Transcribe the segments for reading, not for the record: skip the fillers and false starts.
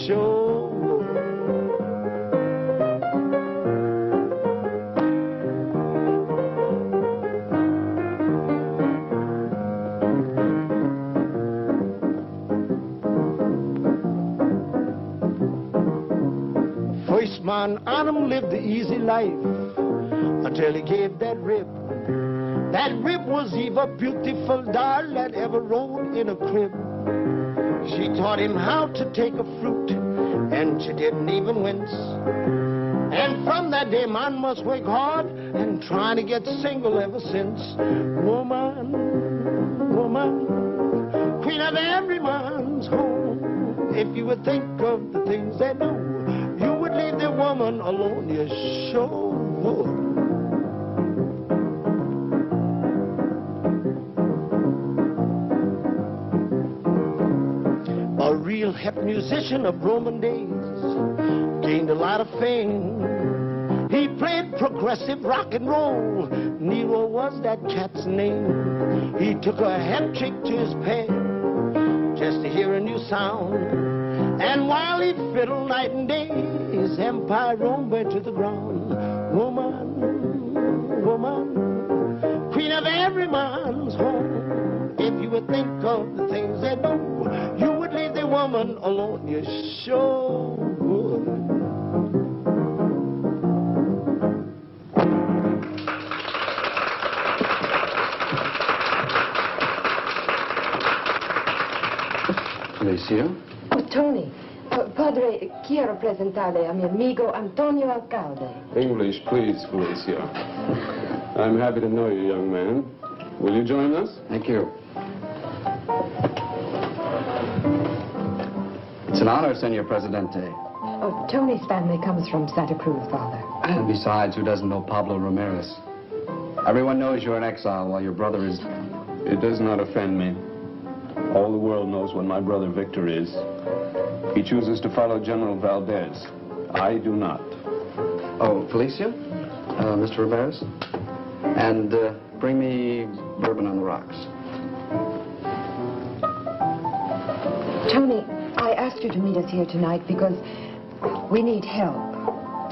sure would. First man Adam lived the easy life until he gave that rib. That rib was Eva, beautiful doll that ever rode in a crib. She taught him how to take a fruit, and she didn't even wince. And from that day, man must work hard and trying to get single ever since. Woman, woman, queen of every man's home. If you would think of the things they do, you would leave the woman alone. You sure would. A real hip musician of Roman days gained a lot of fame. He played progressive rock and roll. Nero was that cat's name. He took a hat trick to his pen just to hear a new sound. And while he fiddled night and day, his empire roamed back to the ground. Woman, woman, queen of every man's home. If you would think of the things they do, you would leave the woman alone. You sure would. Felicia? Oh, Tony. Padre, quiero presentarle a mi amigo Antonio Alcalde. English, please, Felicia. I'm happy to know you, young man. Will you join us? Thank you. It's an honor, Senor Presidente. Oh, Tony's family comes from Santa Cruz, Father. And besides, who doesn't know Pablo Ramirez? Everyone knows you're in exile while your brother is... It does not offend me. All the world knows what my brother Victor is. He chooses to follow General Valdez. I do not. Oh, Felicia? Mr. Ramirez? And bring me bourbon on the rocks. Tony, I asked you to meet us here tonight because we need help.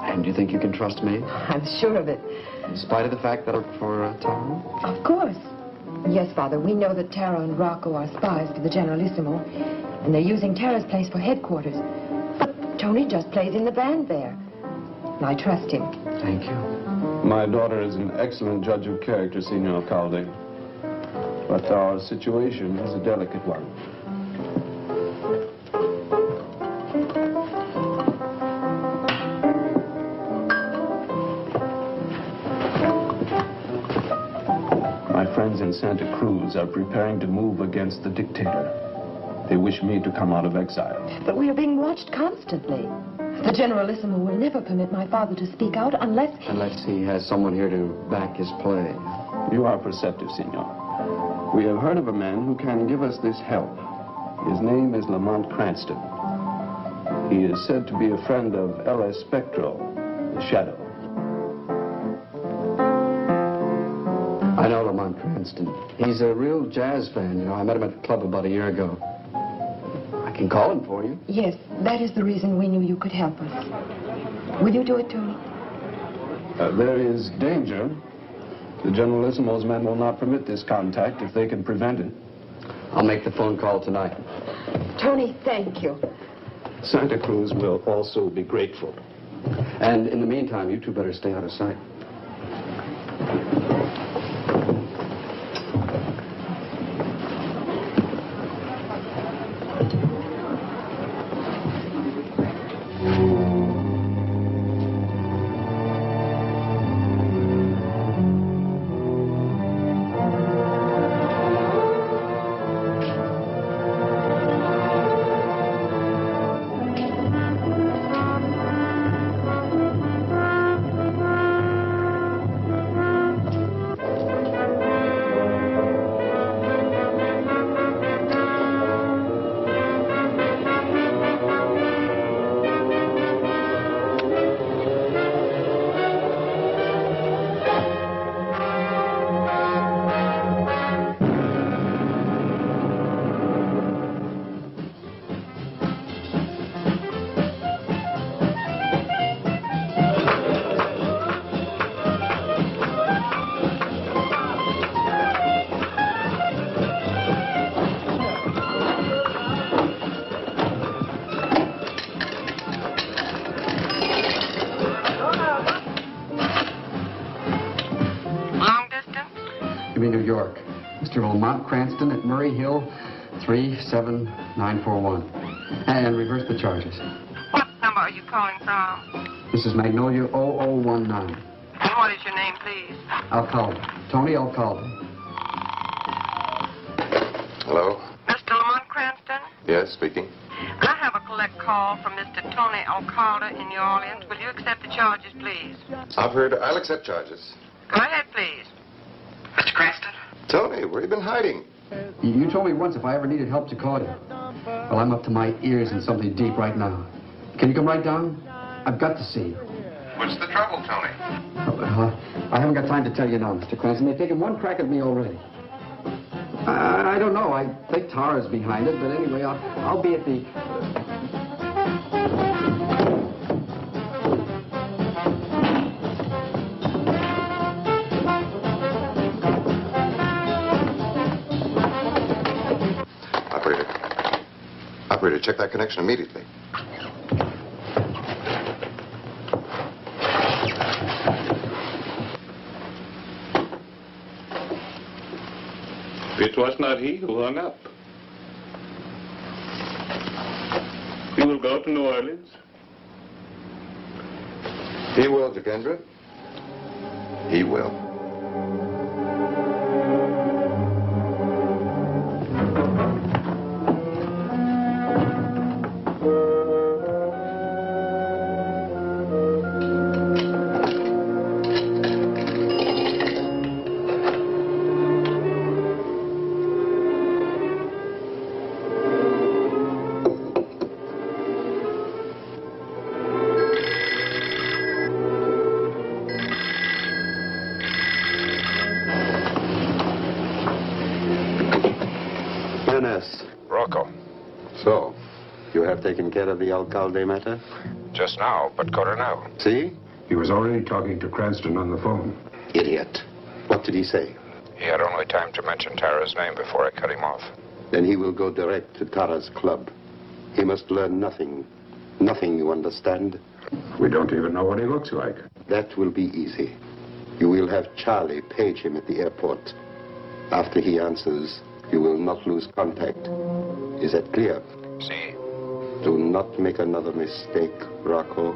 And do you think you can trust me? I'm sure of it. In spite of the fact that I work for Taro? Of course. Yes, Father, we know that Taro and Rocco are spies for the Generalissimo, and they're using Tara's place for headquarters. But Tony just plays in the band there. And I trust him. Thank you. My daughter is an excellent judge of character, Senor Alcalde. But our situation is a delicate one. My friends in Santa Cruz are preparing to move against the dictator. They wish me to come out of exile. But we are being watched constantly. The Generalissimo will never permit my father to speak out unless... Unless he has someone here to back his play. You are perceptive, Senor. We have heard of a man who can give us this help. His name is Lamont Cranston. He is said to be a friend of L.S. Spectro, the Shadow. I know Lamont Cranston. He's a real jazz fan, you know. I met him at the club about a year ago. I can call him for you. Yes, that is the reason we knew you could help us. Will you do it, Tony? There is danger. The Generalissimo's men will not permit this contact if they can prevent it. I'll make the phone call tonight. Tony, thank you. Santa Cruz will also be grateful. And in the meantime, you two better stay out of sight. me New York. Mr. Lamont Cranston at Murray Hill, 37941. And reverse the charges. What number are you calling from? This is Magnolia 0019. And what is your name, please? Alcalde. Tony Alcalde. Hello? Mr. Lamont Cranston? Yes, speaking. I have a collect call from Mr. Tony Alcalde in New Orleans. Will you accept the charges, please? I'll accept charges. Go ahead, please. Mr. Cranston? Tony, where have you been hiding? You told me once if I ever needed help to call you. Well, I'm up to my ears in something deep right now. Can you come right down? I've got to see you. What's the trouble, Tony? I haven't got time to tell you now, Mr. Cranston. They've taken one crack at me already. I don't know. I think Tara's behind it, but anyway, I'll be at the... Operator, check that connection immediately. It was not he who hung up. He will go to New Orleans. He will, Jachendra. He will. Rocco. So, you have taken care of the Alcalde matter? Just now, but Coronel. See? He was already talking to Cranston on the phone. Idiot. What did he say? He had only time to mention Tara's name before I cut him off. Then he will go direct to Tara's club. He must learn nothing. Nothing, you understand? We don't even know what he looks like. That will be easy. You will have Charlie page him at the airport. After he answers, you will not lose contact. Is that clear? See? Do not make another mistake, Rocco.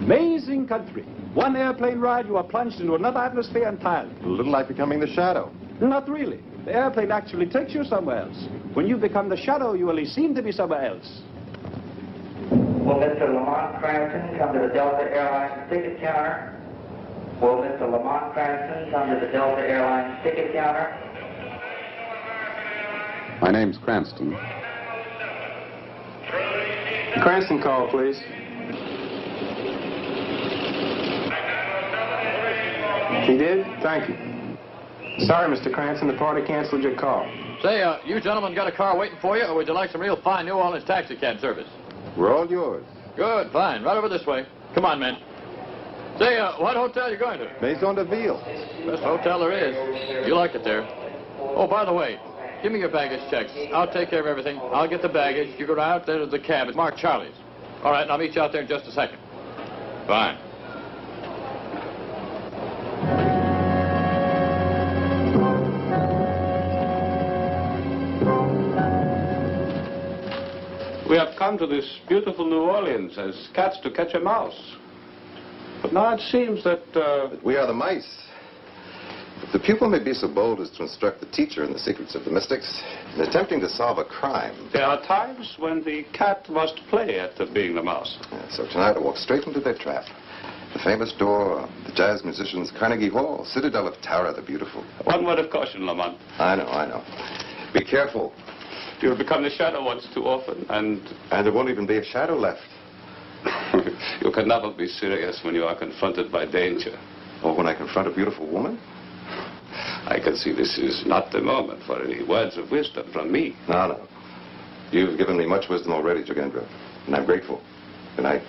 Amazing country. One airplane ride, you are plunged into another atmosphere entirely. A little like becoming the shadow. Not really. The airplane actually takes you somewhere else. When you become the shadow, you only seem to be somewhere else. Will Mr. Lamont Cranston come to the Delta Airlines ticket counter? Will Mr. Lamont Cranston come to the Delta Airlines ticket counter? My name's Cranston. Cranston call, please. He did? Thank you. Sorry, Mr. Cranston, the party canceled your call. Say, you gentlemen got a car waiting for you, or would you like some real fine New Orleans taxi cab service? We're all yours. Good, fine. Right over this way. Come on, men. Say, what hotel you going to? Maison de Ville. Best hotel there is. You like it there. Oh, by the way, give me your baggage checks. I'll take care of everything. I'll get the baggage. You go out there to the cab. It's marked Charlie's. All right, and I'll meet you out there in just a second. Fine. We have come to this beautiful New Orleans as cats to catch a mouse. But now it seems that... We are the mice. If the pupil may be so bold as to instruct the teacher in the secrets of the mystics, in attempting to solve a crime... There are times when the cat must play at being the mouse. So tonight I walk straight into their trap. The famous door, the jazz musicians, Carnegie Hall, Citadel of Tara the Beautiful. One word of caution, Lamont. I know. Be careful. You'll become the shadow once too often, and there won't even be a shadow left. You can never be serious when you are confronted by danger. Or when I confront a beautiful woman? I can see this is not the moment for any words of wisdom from me. No. You've given me much wisdom already, Jachendra, and I'm grateful. Good night.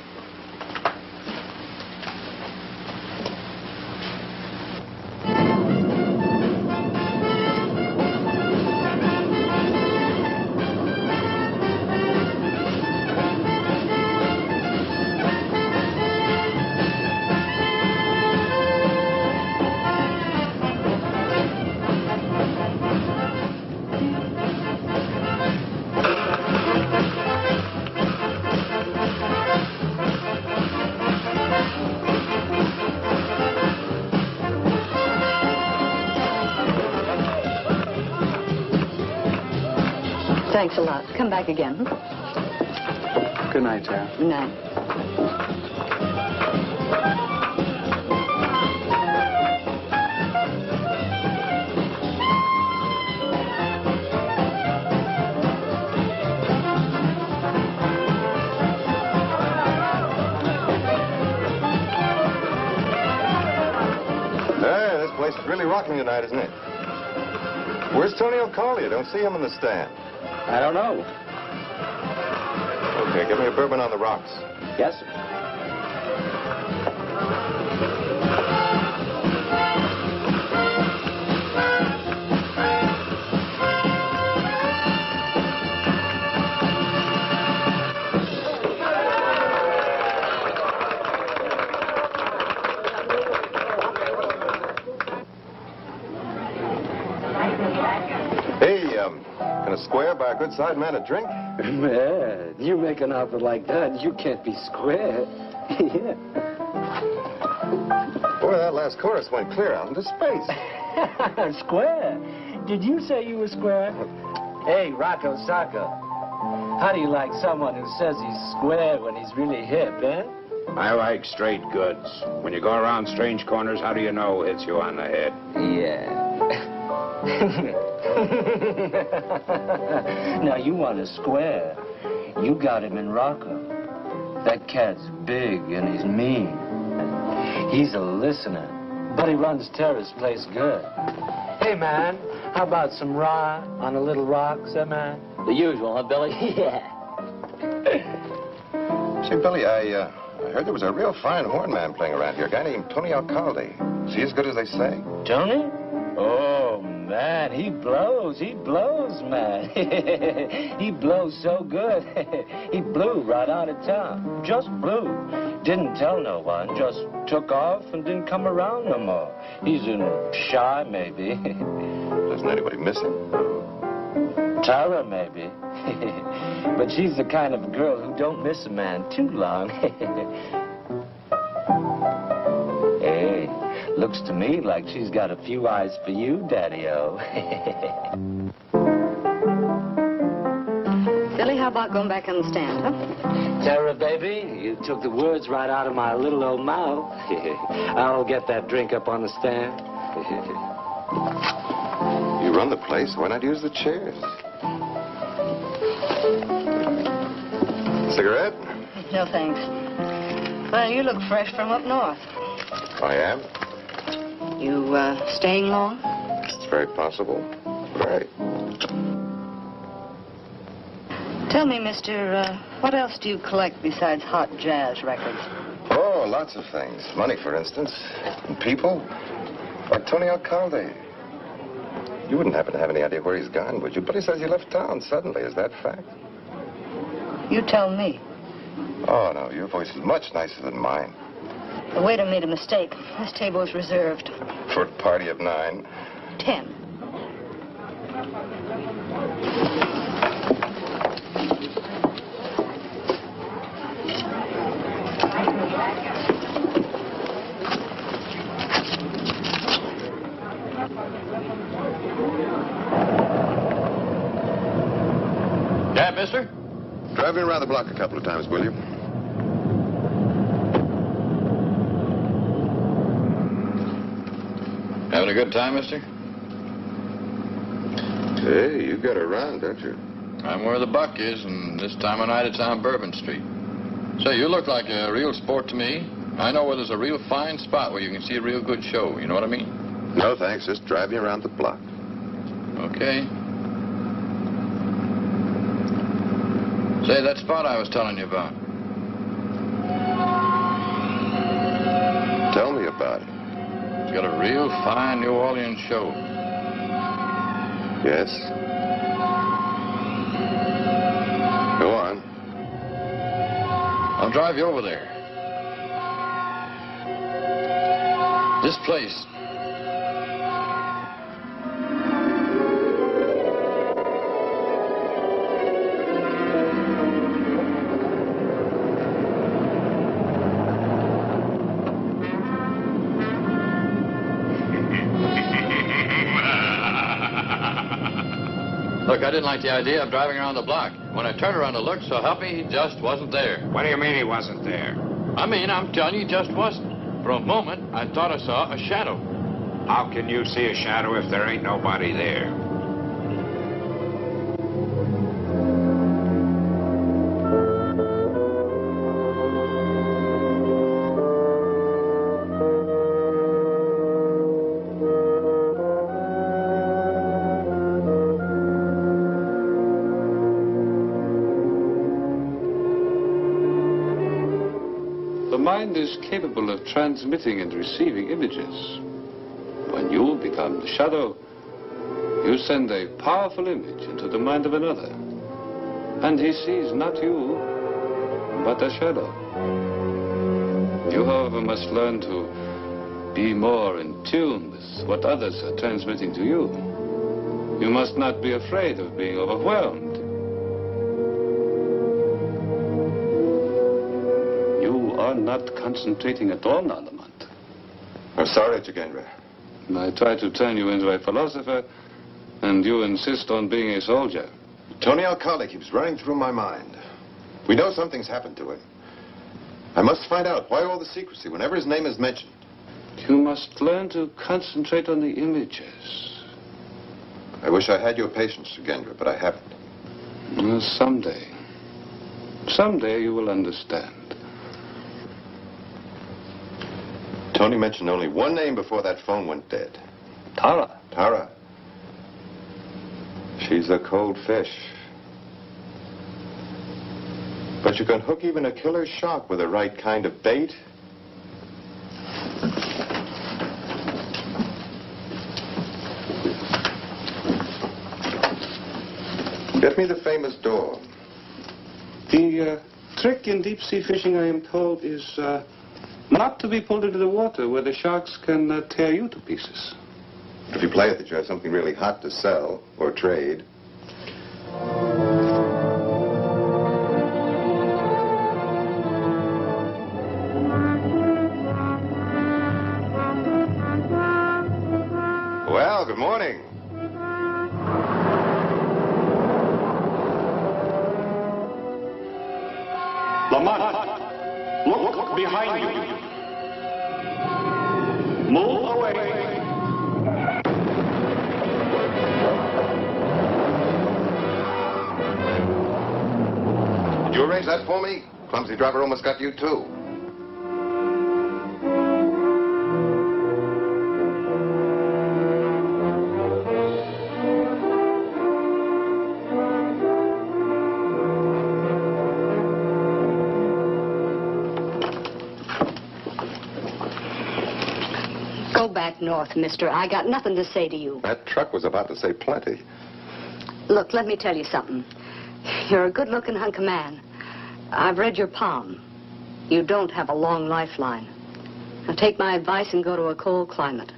Thanks a lot. Come back again. Good night, Tara. Good night. Hey, this place is really rocking tonight, isn't it? Where's Tony O'Callaghan? I don't see him in the stand. I don't know. Okay, give me a bourbon on the rocks. Yes, sir. Can a square buy a good side man a drink? Man, you make an offer like that, you can't be square. Yeah. Boy, that last chorus went clear out into space. Square? Did you say you were square? Hey, Rocco Sacco, how do you like someone who says he's square when he's really hip, eh? I like straight goods. When you go around strange corners, how do you know it hits you on the head? Yeah. Now, you want a square. You got him in Rocco. That cat's big and he's mean. He's a listener, but he runs Tara's place good. Hey, man, how about some rye on a little rocks, eh, man? The usual, huh, Billy? Yeah. Say, Billy, I heard there was a real fine horn man playing around here, a guy named Tony Alcalde. Is he as good as they say? Tony? Oh, man, he blows, man. He blows so good. He blew right out of town. Just blew. Didn't tell no one, just took off and didn't come around no more. He's shy, maybe. Doesn't anybody miss him? Tara, maybe. But she's the kind of girl who don't miss a man too long. Hey, looks to me like she's got a few eyes for you, Daddy-O. Billy, how about going back on the stand, huh? Tara, baby, you took the words right out of my little old mouth. I'll get that drink up on the stand. You run the place. Why not use the chairs? Cigarette? No, thanks. Well, you look fresh from up north. I am. You, staying long? It's very possible. Right. Tell me, mister, what else do you collect besides hot jazz records? Oh, lots of things. Money, for instance. And people. Like Tony Alcalde. You wouldn't happen to have any idea where he's gone, would you? But he says he left town suddenly. Is that fact? You tell me. Oh, no. Your voice is much nicer than mine. The waiter made a mistake. This table is reserved. For a party of 9. 10. Yeah, mister? Drive me around the block a couple of times, will you? Having a good time, mister? Hey, you got around, don't you? I'm where the buck is, and this time of night it's on Bourbon Street. Say, you look like a real sport to me. I know where there's a real fine spot where you can see a real good show. You know what I mean? No, thanks. Just drive me around the block. Okay. Say, that spot I was telling you about. Tell me about it. It's got a real fine New Orleans show. Yes? Go on. I'll drive you over there. This place. Look, I didn't like the idea of driving around the block. When I turned around to look, so help me, he just wasn't there. What do you mean he wasn't there? I mean, I'm telling you, he just wasn't. For a moment, I thought I saw a shadow. How can you see a shadow if there ain't nobody there? The mind is capable of transmitting and receiving images. When you become the shadow, you send a powerful image into the mind of another. And he sees not you, but a shadow. You, however, must learn to be more in tune with what others are transmitting to you. You must not be afraid of being overwhelmed. You are not concentrating at all now, Lamont. I'm sorry, Jigendra. I try to turn you into a philosopher, and you insist on being a soldier. Tony Alcalde keeps running through my mind. We know something's happened to him. I must find out why all the secrecy whenever his name is mentioned. You must learn to concentrate on the images. I wish I had your patience, Jigendra, but I haven't. Well, someday. Someday you will understand. Tony mentioned only one name before that phone went dead. Tara. Tara. She's a cold fish. But you can hook even a killer shark with the right kind of bait. Get me the famous door. The trick in deep-sea fishing, I am told, is not to be pulled into the water where the sharks can tear you to pieces. If you play it that you have something really hot to sell or trade. Well, good morning. Lamont, look behind you. Move away. Did you arrange that for me? Clumsy driver almost got you, too. Go back north, mister. I got nothing to say to you. That truck was about to say plenty. Look, let me tell you something. You're a good-looking hunk of man. I've read your palm. You don't have a long lifeline. Now take my advice and go to a cold climate.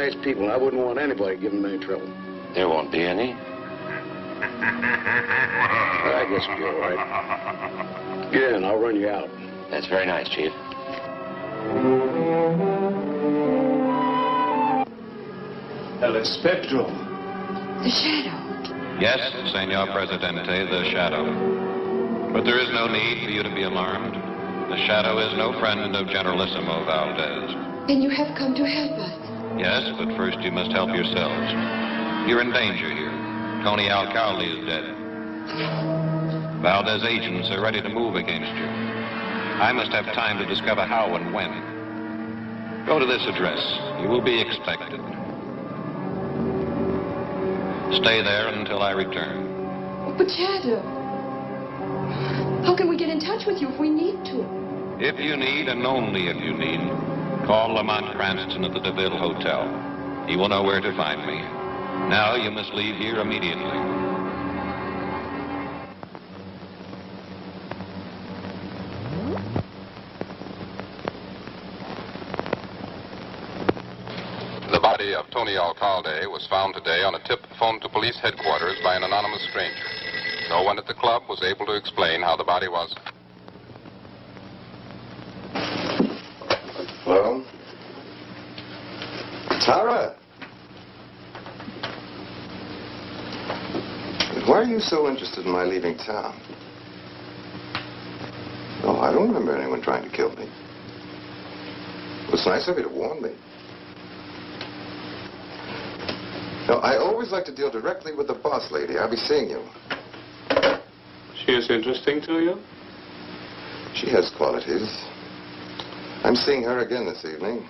nice people, and I wouldn't want anybody giving them any trouble. There won't be any. I guess it'll be all right. Get in, I'll run you out. That's very nice, Chief. El Espectro. The Shadow. Yes, Senor Presidente, the Shadow. But there is no need for you to be alarmed. The Shadow is no friend of Generalissimo Valdez. Then you have come to help us. Yes, but first you must help yourselves. You're in danger here. Tony Alcalde is dead. Valdez agents are ready to move against you. I must have time to discover how and when. Go to this address. You will be expected. Stay there until I return. But Shadow, how can we get in touch with you if we need to? If you need, and only if you need, call Lamont Cranston at the DeVille Hotel. He will know where to find me. Now you must leave here immediately. The body of Tony Alcalde was found today on a tip phoned to police headquarters by an anonymous stranger. No one at the club was able to explain how the body was. Hello? Tara? Why are you so interested in my leaving town? Oh, I don't remember anyone trying to kill me. It was nice of you to warn me. No, I always like to deal directly with the boss lady. I'll be seeing you. She is interesting to you? She has qualities. I'm seeing her again this evening.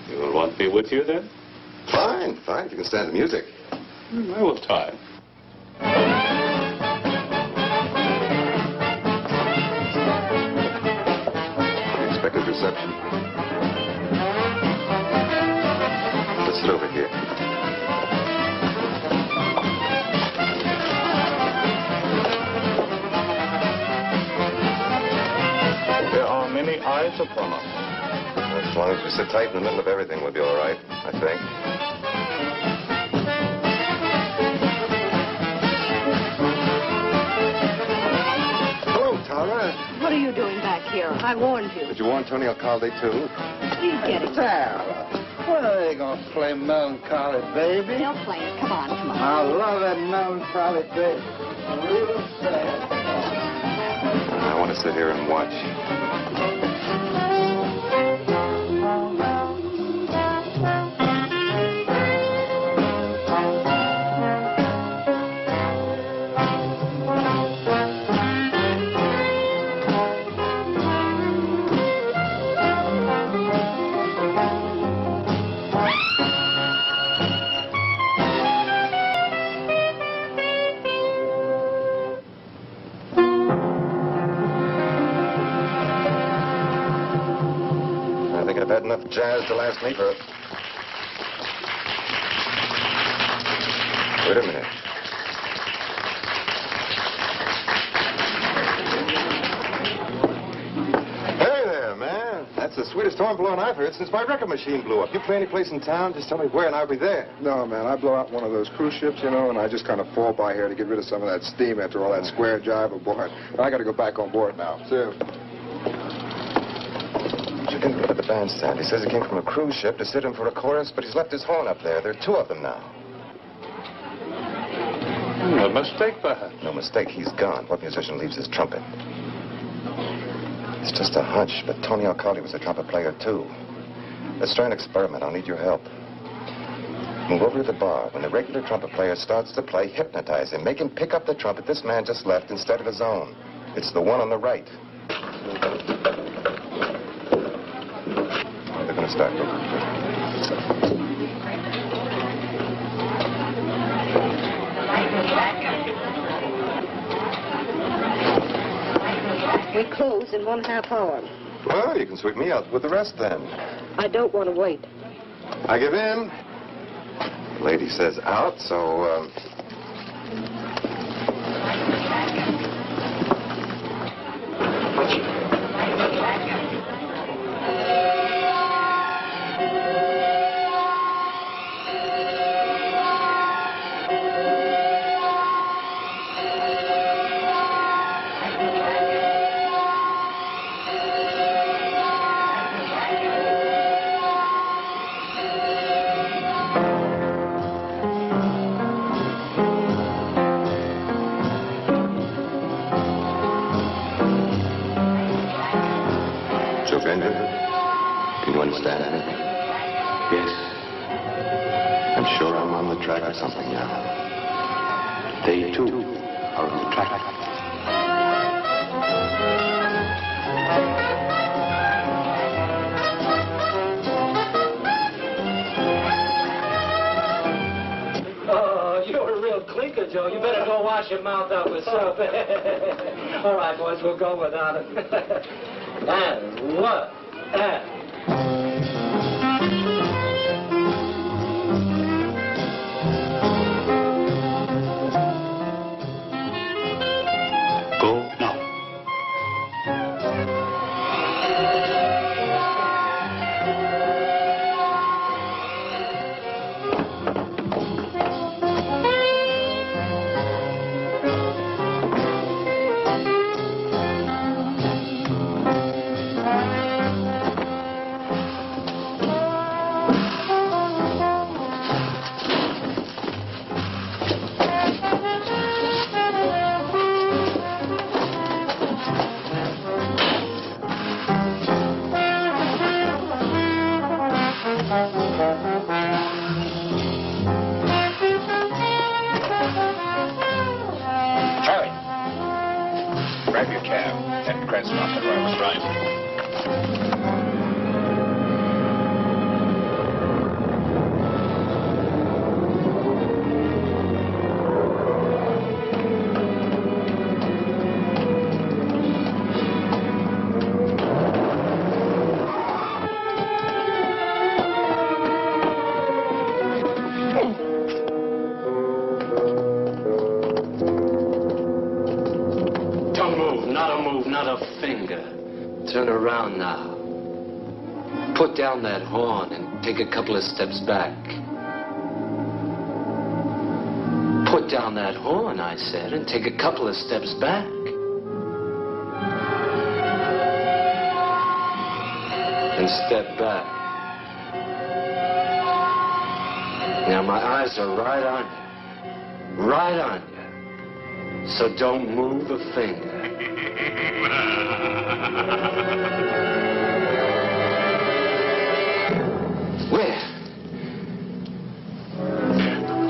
You will want me with you then? Fine, fine. If you can stand the music. I will try. Expected reception. Let's sit over here. There are many eyes upon us. As long as we sit tight in the middle of everything, we'll be all right, I think. Hello, Tara. What are you doing back here? I warned you. Did you warn Tony Alcalde, too? Please get it. Tara, when are they going to play Melancholy Baby? They'll play it. Come on, come on. I love that Melancholy Baby. Real sad. I want to sit here and watch. I've had enough jazz to last me for... Wait a minute. Hey there, man. That's the sweetest horn blowing I've heard since my record machine blew up. You play any place in town, just tell me where and I'll be there. No, man, I blow out one of those cruise ships, you know, and I just kind of fall by here to get rid of some of that steam after all that square jive aboard. I got to go back on board now. See you. You can go to the bandstand. He says he came from a cruise ship to sit in for a chorus, but he's left his horn up there. There are two of them now. A mistake, perhaps. No mistake. He's gone. What musician leaves his trumpet? It's just a hunch, but Tony Alcalde was a trumpet player, too. Let's try an experiment. I'll need your help. Move over to the bar. When the regular trumpet player starts to play, hypnotize him. Make him pick up the trumpet this man just left instead of his own. It's the one on the right. They're going to start. We close in 1/2 hour. Well, you can sweep me out with the rest then. I don't want to wait. I give in. The lady says out, so, Stranger, can you understand anything? Yes. I'm sure I'm on the track of something now. They, too, are on the track. Oh, you're a real clinker, Joe. You better go wash your mouth out with soap. All right, boys, we'll go without it. And one, and... Go now. Charlie, grab your cab. That Cranston off the driver's right. Don't move, not a finger. Turn around now. Put down that horn and take a couple of steps back. Put down that horn, I said, and take a couple of steps back. And step back. Now my eyes are right on you. Right on you. So don't move a finger. Where?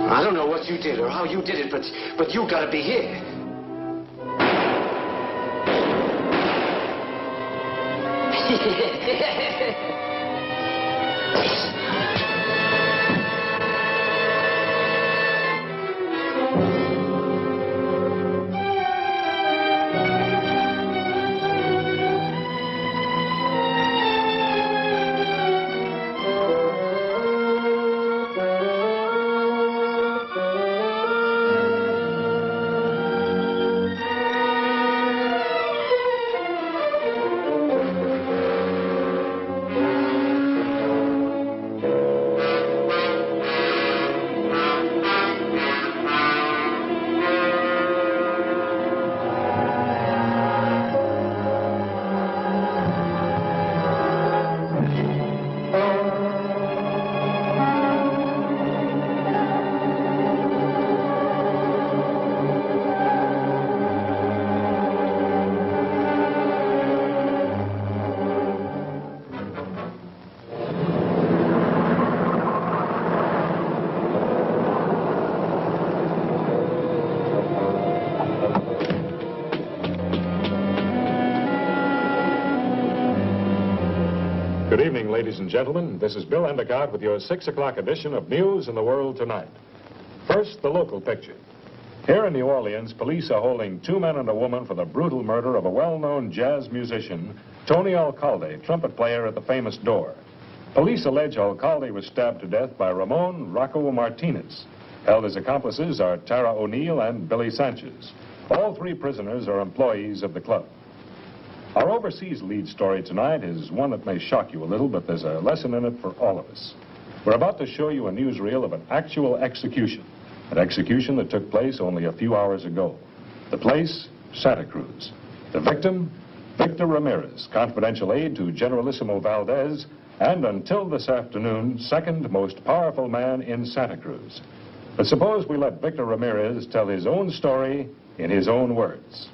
I don't know what you did or how you did it, but you gotta be here. Good evening, ladies and gentlemen. This is Bill Endicott with your 6 o'clock edition of News in the World Tonight. First, the local picture. Here in New Orleans, police are holding 2 men and a woman for the brutal murder of a well-known jazz musician, Tony Alcalde, trumpet player at the famous Door. Police allege Alcalde was stabbed to death by Ramon Rocco Martinez. Held as accomplices are Tara O'Neill and Billy Sanchez. All 3 prisoners are employees of the club. Our overseas lead story tonight is one that may shock you a little, but there's a lesson in it for all of us. We're about to show you a newsreel of an actual execution, an execution that took place only a few hours ago. The place, Santa Cruz. The victim, Victor Ramirez, confidential aide to Generalissimo Valdez, and until this afternoon, second most powerful man in Santa Cruz. But suppose we let Victor Ramirez tell his own story in his own words.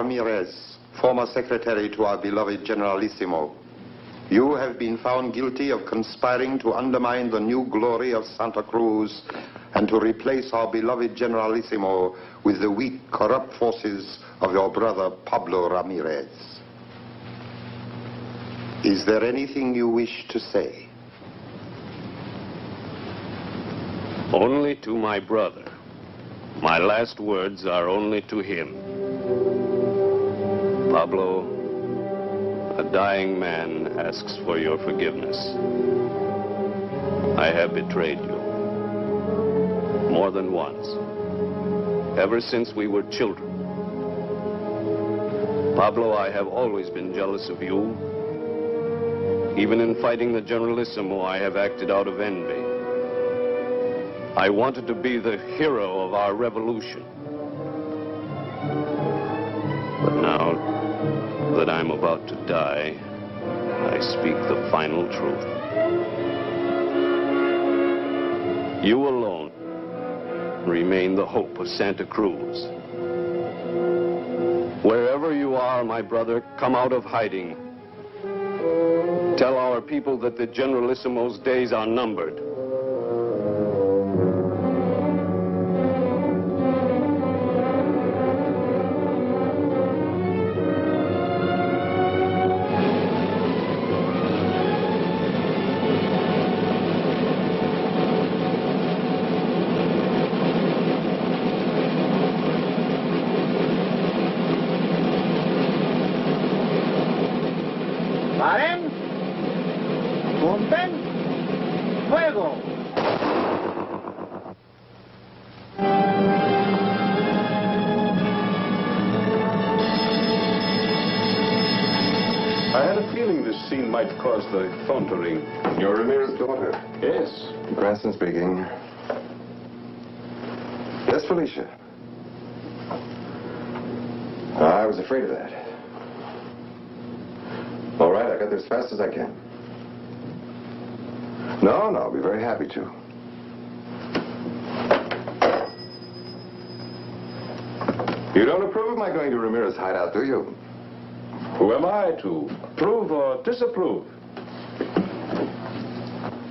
Ramirez, former secretary to our beloved Generalissimo, you have been found guilty of conspiring to undermine the new glory of Santa Cruz and to replace our beloved Generalissimo with the weak, corrupt forces of your brother Pablo Ramirez. Is there anything you wish to say? Only to my brother. My last words are only to him. Pablo, a dying man asks for your forgiveness. I have betrayed you. More than once. Ever since we were children. Pablo, I have always been jealous of you. Even in fighting the Generalissimo, I have acted out of envy. I wanted to be the hero of our revolution. But now that I'm about to die, I speak the final truth. You alone remain the hope of Santa Cruz. Wherever you are, my brother, come out of hiding. Tell our people that the Generalissimo's days are numbered. Paren. Ponten. Fuego. I had a feeling this scene might cause the phone to ring. You're Ramirez's daughter? Yes. Cranston speaking. Yes, Felicia. I was afraid of that. All right, I got there as fast as I can. No, I'll be very happy to. You don't approve of my going to Ramirez's hideout, do you? Who am I to approve or disapprove?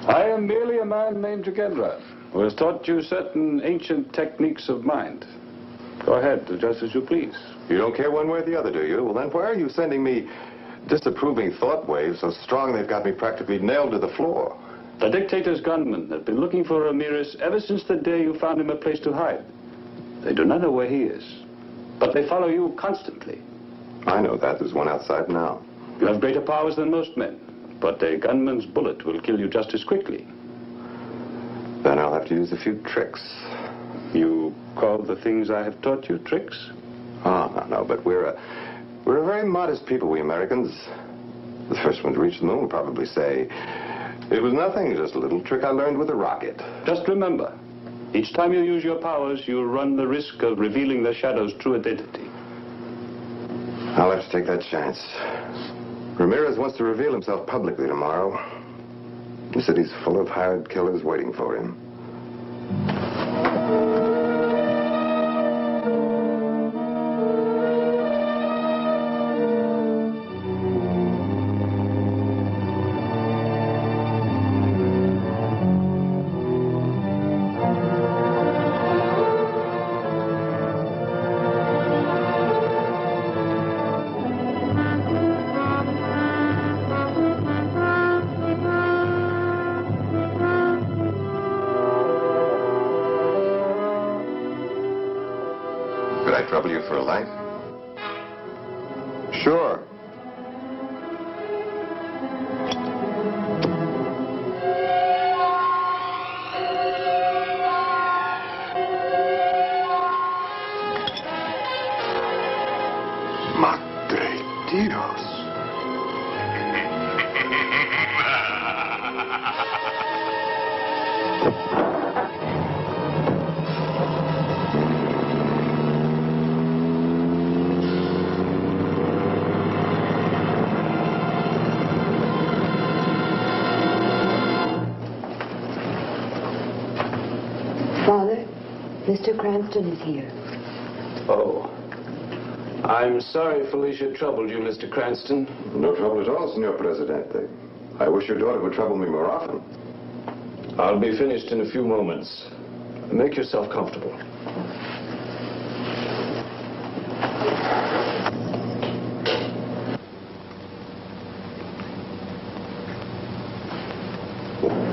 I am merely a man named Gendra, who has taught you certain ancient techniques of mind. Go ahead, do just as you please. You don't care one way or the other, do you? Well, then why are you sending me disapproving thought waves so strong they've got me practically nailed to the floor? The dictator's gunmen have been looking for Ramirez ever since the day you found him a place to hide. They do not know where he is, but they follow you constantly. I know that. There's one outside now. You have greater powers than most men, but a gunman's bullet will kill you just as quickly. Then I'll have to use a few tricks. You call the things I have taught you tricks? Oh, no, but we're a very modest people, we Americans. The first one to reach the moon will probably say, it was nothing, just a little trick I learned with a rocket. Just remember, each time you use your powers, you run the risk of revealing the Shadow's true identity. I'll have to take that chance. Ramirez wants to reveal himself publicly tomorrow. The city's full of hired killers waiting for him. Could I trouble you for a light? Sure. Madre Dios. Father, Mr. Cranston is here. Oh. I'm sorry Felicia troubled you, Mr. Cranston. No trouble at all, Senor Presidente. I wish your daughter would trouble me more often. I'll be finished in a few moments. Make yourself comfortable.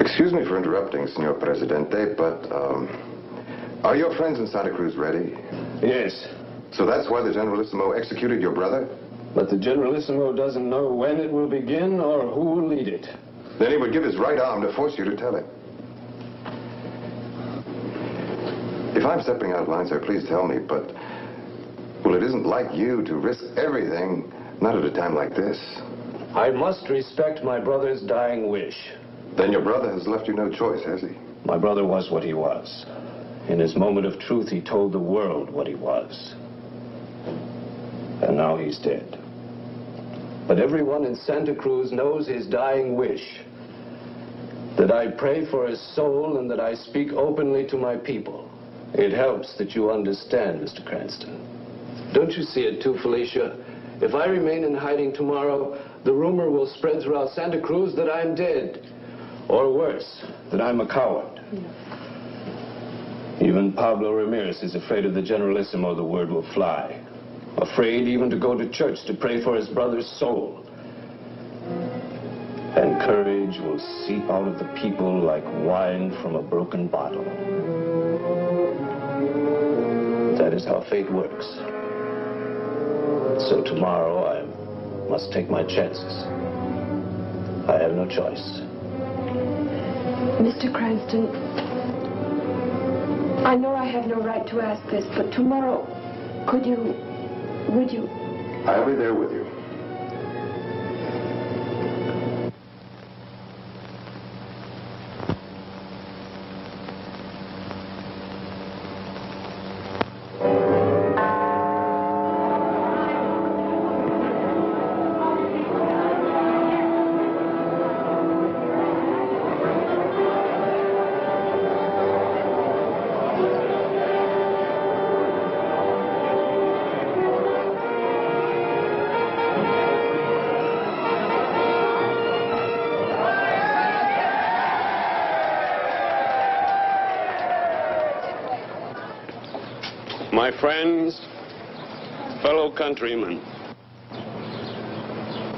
Excuse me for interrupting, Senor Presidente, but, are your friends in Santa Cruz ready? Yes. So that's why the Generalissimo executed your brother? But the Generalissimo doesn't know when it will begin or who will lead it. Then he would give his right arm to force you to tell him. If I'm stepping out of line, sir, please tell me, but... well, it isn't like you to risk everything, not at a time like this. I must respect my brother's dying wish. Then your brother has left you no choice, has he? My brother was what he was. In his moment of truth, he told the world what he was. And now he's dead. But everyone in Santa Cruz knows his dying wish. That I pray for his soul and that I speak openly to my people. It helps that you understand, Mr. Cranston. Don't you see it too, Felicia? If I remain in hiding tomorrow, the rumor will spread throughout Santa Cruz that I'm dead. Or worse, that I'm a coward. Even Pablo Ramirez is afraid of the Generalissimo the word will fly. Afraid even to go to church to pray for his brother's soul. And courage will seep out of the people like wine from a broken bottle. That is how fate works. So tomorrow I must take my chances. I have no choice. Mr. Cranston, I know I have no right to ask this, but tomorrow, would you? I'll be there with you. My friends, fellow countrymen,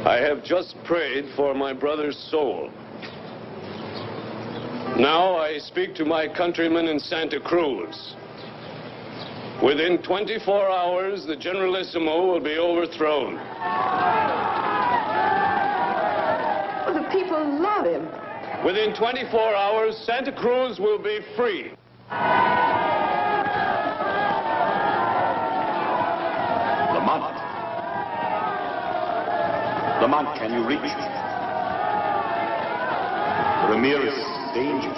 I have just prayed for my brother's soul. Now I speak to my countrymen in Santa Cruz. Within 24 hours, the Generalissimo will be overthrown. The people love him. Within 24 hours, Santa Cruz will be free. Lamont, can you reach? Ramirez, danger.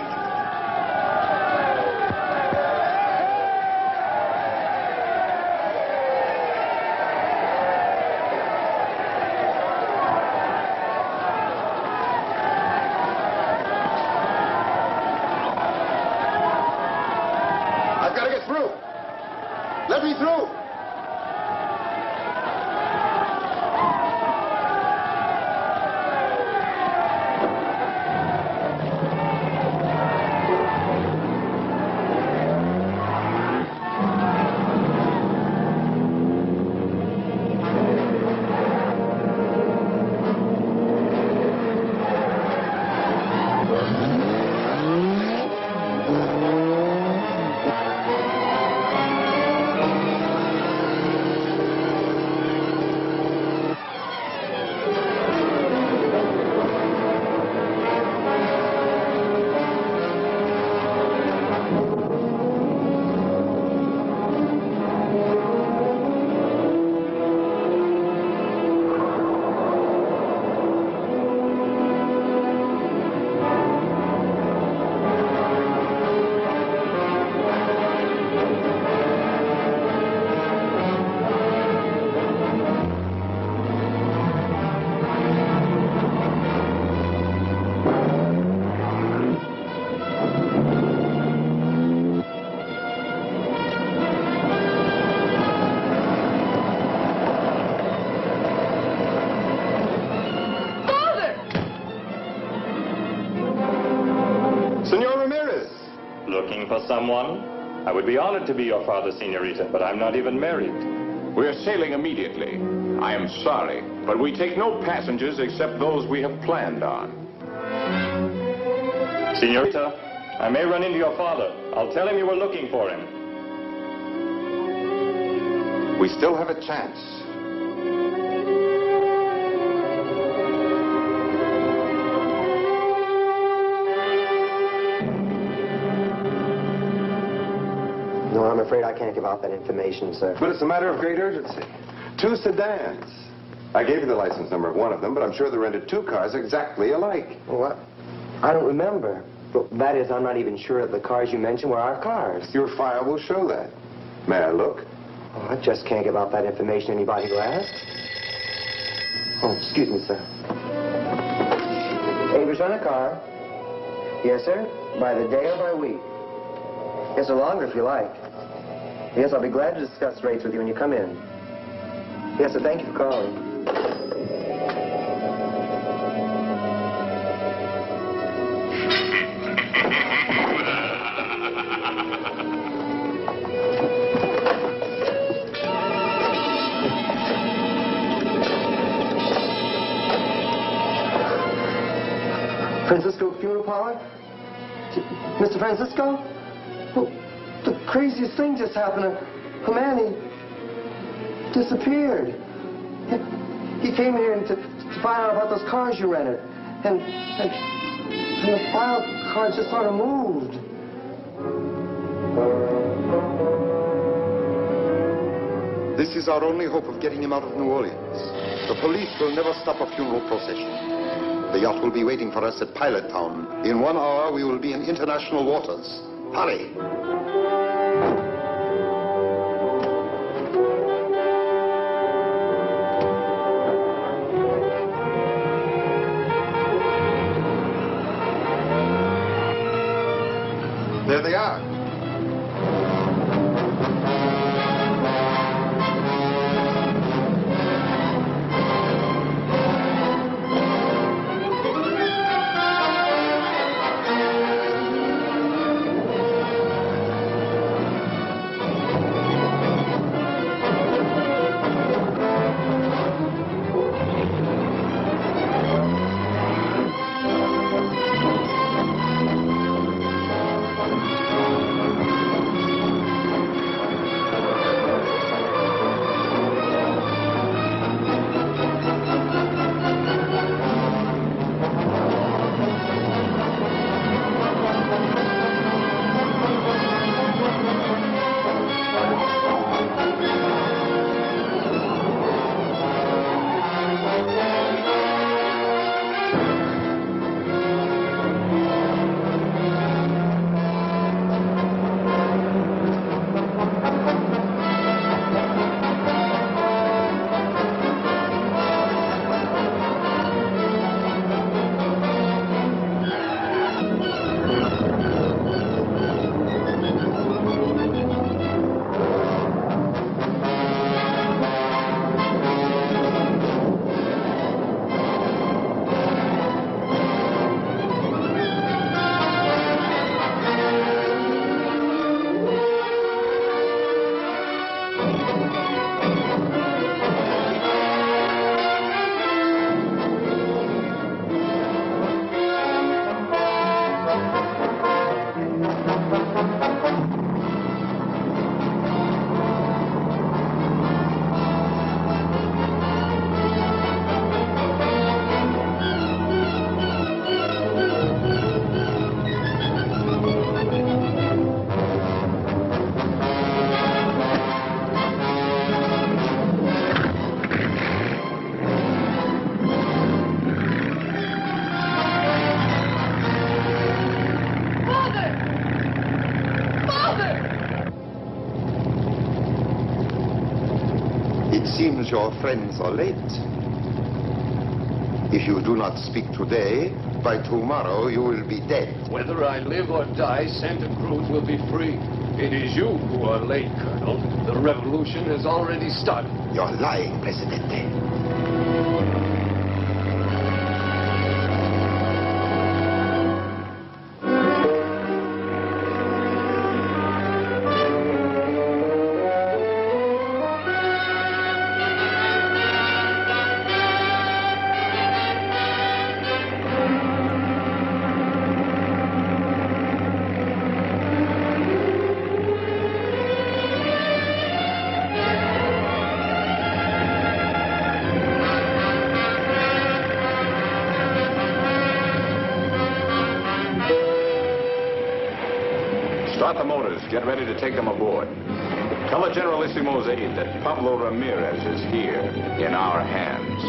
I've got to get through. Let me through. looking for someone? I would be honored to be your father, senorita, but I'm not even married. We're sailing immediately. I am sorry, but we take no passengers except those we have planned on. Senorita, I may run into your father. I'll tell him you were looking for him. We still have a chance. No, I'm afraid I can't give out that information, sir. But it's a matter of great urgency. 2 sedans. I gave you the license number of one of them, but I'm sure they rented 2 cars exactly alike. What? I don't remember. But that is, I'm not even sure that the cars you mentioned were our cars. Your file will show that. May I look? Oh, I just can't give out that information to anybody who asks. Oh, excuse me, sir. Avery's run a car. Yes, sir. By the day or by week. Yes, or longer if you like. Yes, I'll be glad to discuss rates with you when you come in. Yes, sir. Thank you for calling. Francisco Funeral Parlor? Mr. Francisco? Well, the craziest thing just happened. A man, he disappeared. He came here to find out about those cars you rented. And the file cards just sort of moved. This is our only hope of getting him out of New Orleans. The police will never stop a funeral procession. The yacht will be waiting for us at Pilot Town. In 1 hour, we will be in international waters. Hurry! There they are. It seems your friends are late. If you do not speak today, by tomorrow you will be dead. Whether I live or die, Santa Cruz will be free. It is you who are late, Colonel. The revolution has already started. You're lying, Presidente. Start the motors. Get ready to take them aboard. Tell the Generalissimo's aide that Pablo Ramirez is here in our hands.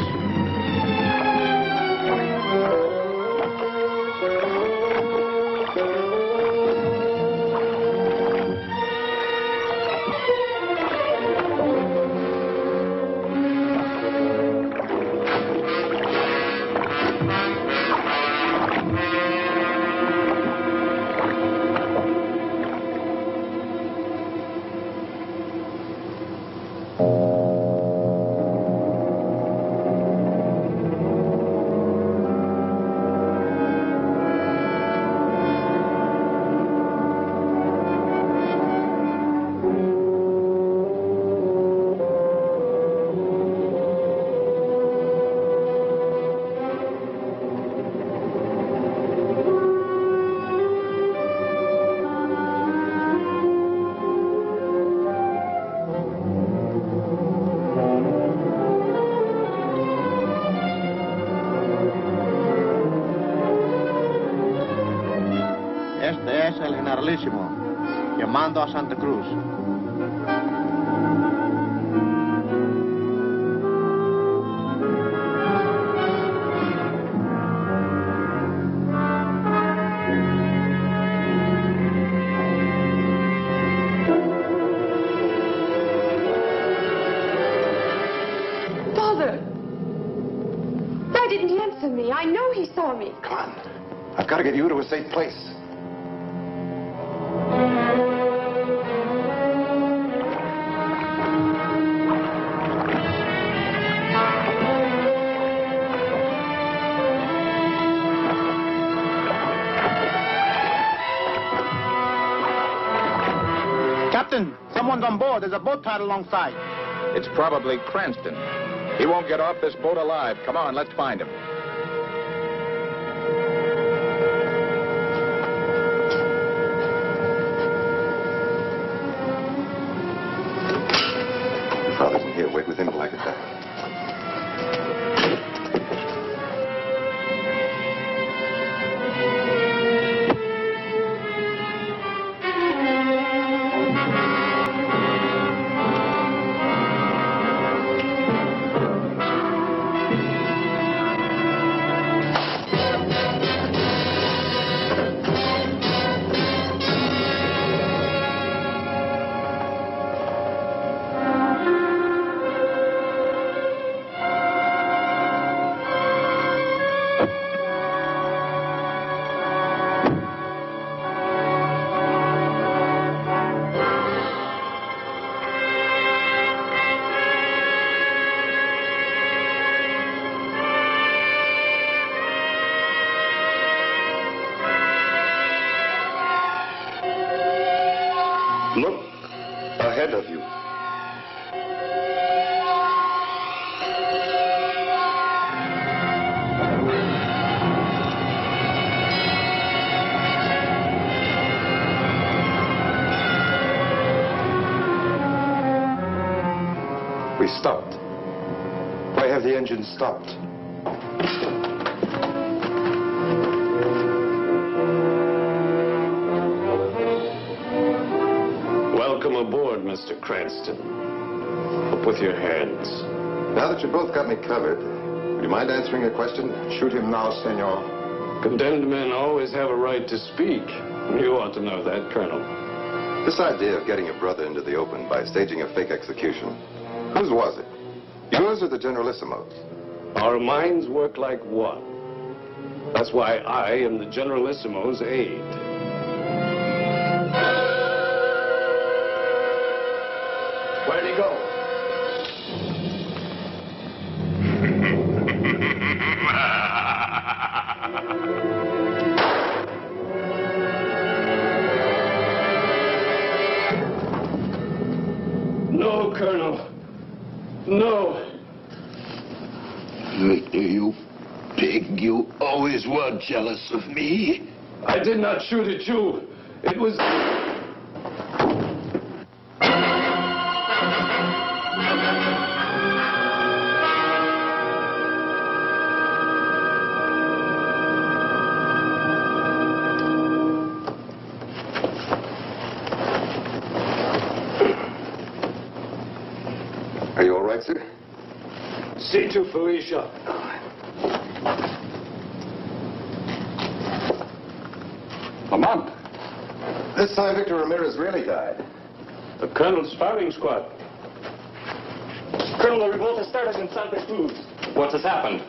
Este es el Generalísimo, llamando a Santa Cruz. Father! Why didn't he answer me? I know he saw me. Come on. I've got to get you to a safe place. Captain, someone's on board. There's a boat tied alongside. It's probably Cranston. He won't get off this boat alive. Come on, let's find him. Your father isn't here. Wait with him till I get back. Look ahead of you. We stopped. Why have the engine stopped? Welcome aboard, Mr. Cranston. Up with your hands. Now that you both got me covered, would you mind answering a question? Shoot him now, senor. Condemned men always have a right to speak. You ought to know that, Colonel. This idea of getting your brother into the open by staging a fake execution, whose was it? Yours or the Generalissimo's? Our minds work like one. That's why I am the Generalissimo's aide. Where'd he go? No, Colonel. No. Victor, you pig, you always were jealous of me. I did not shoot at you. It was... Are you all right, sir? See to Felicia. Lamont. This time Victor Ramirez really died. The Colonel's firing squad. Colonel, the revolt has started in Santa Cruz. What has happened?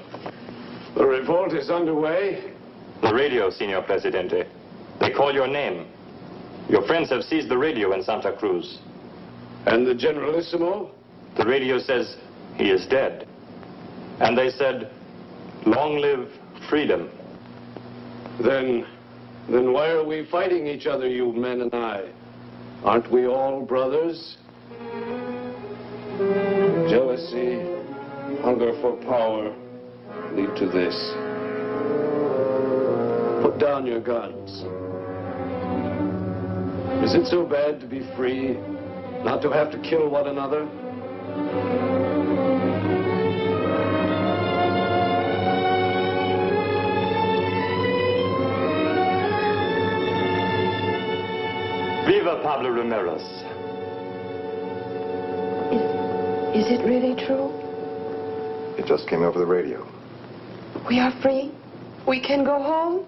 The revolt is underway. The radio, Senor Presidente. They call your name. Your friends have seized the radio in Santa Cruz. And the Generalissimo? The radio says he is dead. And they said, long live freedom. Then why are we fighting each other, you men and I? Aren't we all brothers? Jealousy, hunger for power lead to this. Put down your guns. Is it so bad to be free, not to have to kill one another? Viva Pablo Ramirez. Is it really true? It just came over the radio. We are free? We can go home?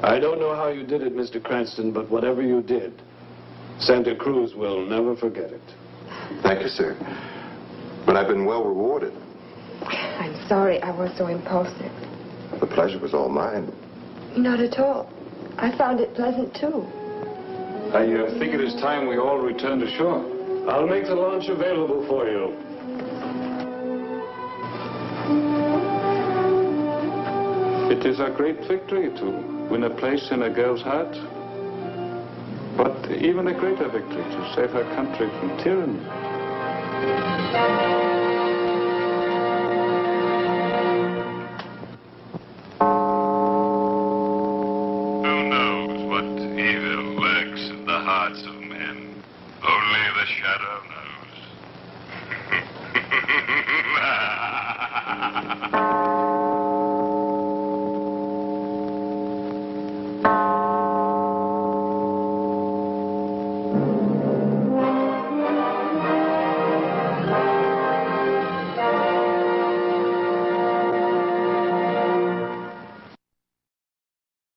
I don't know how you did it, Mr. Cranston, but whatever you did, Santa Cruz will never forget it. Thank you, sir. But I've been well rewarded. I'm sorry I was so impulsive. The pleasure was all mine. Not at all. I found it pleasant, too. I think it is time we all return to shore. I'll make the launch available for you. It is a great victory to win a place in a girl's heart. But even a greater victory to save her country from tyranny. Who knows what evil lurks in the hearts of men? Only the shadow knows.